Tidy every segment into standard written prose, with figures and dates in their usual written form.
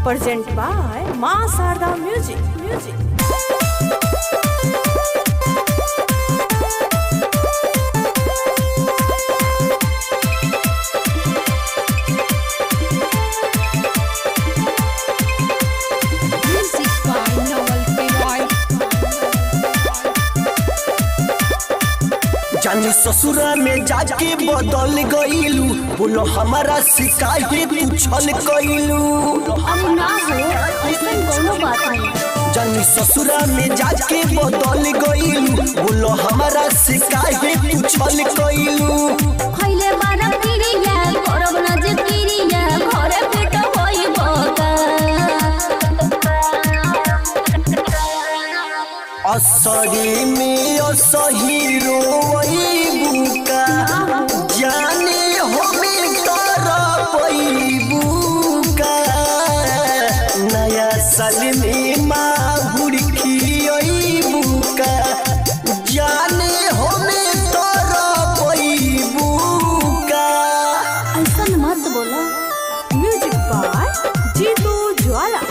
Present by Ma Sarda Music. जानी ससुरा में जाके बदल गईलू, बोलो हमारा शिकायत पूछल कईलू। जानी ससुरा में जाके बदल गईलू, बोलो हमारा शिकायत पूछल कईलू। असरी में असही रोईबू का, जाने हमें तारा पैबू का। नया साल में माहुर खियबू का, जाने हमें तारा पैबू का। ऐसा मत बोलो। म्यूजिक बाय जीतू ज्वाला।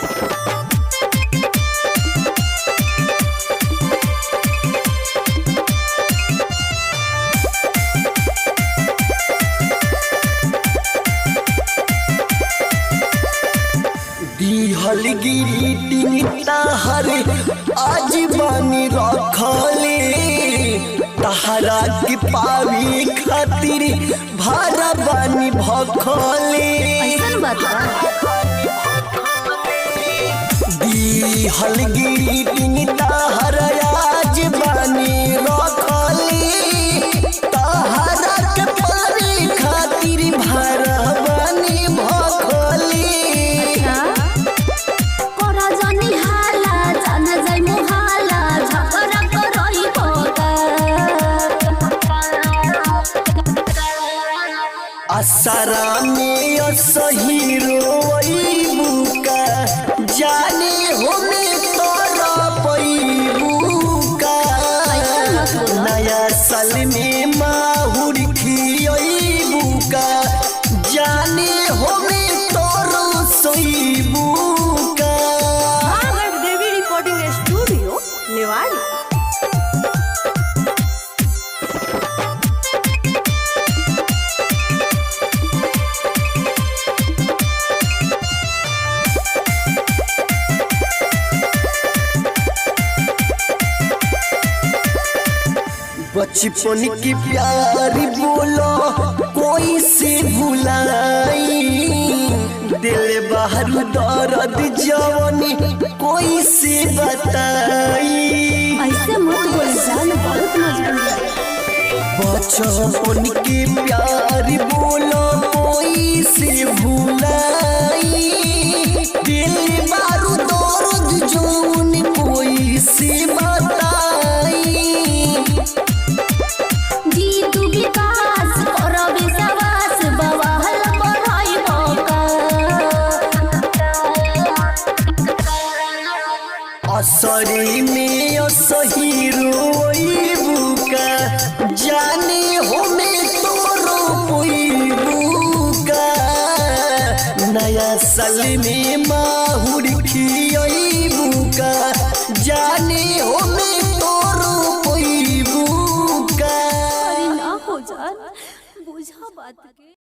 गिरी ताहर आज बानी रखले, तहरा के पावी खातिर भारा बानी भखले। दिहल गिरी ताहर आज बानी रखले, तहरा के पावी खातिर भारा बानी भखले। असरा में असही रोईबू का, जाने हमें तोरा पैबू का। नया साल में माहुर खियबू का, जाने हमें तोरा सईबू का। देवी रिकॉर्डिंग स्टूडियो निवाड़ी। बचपन की प्यारी बोलो कोई से भुलाई, दिल बाहर दर्द जवानी कोई से बताई। ऐसे मत बोल जान, बहुत मजबूरी। बचपन की प्यारी बोलो कोई से भुलाई, दिल बाहर दर्द जवानी कोई से बताई। असरी में असही रोईबू का, जाने हमें तोरो पैबू का। नया साल में माहुर खियबू का, जाने हमें तोरो पैबू का। ना हो जान, बुझा बात के।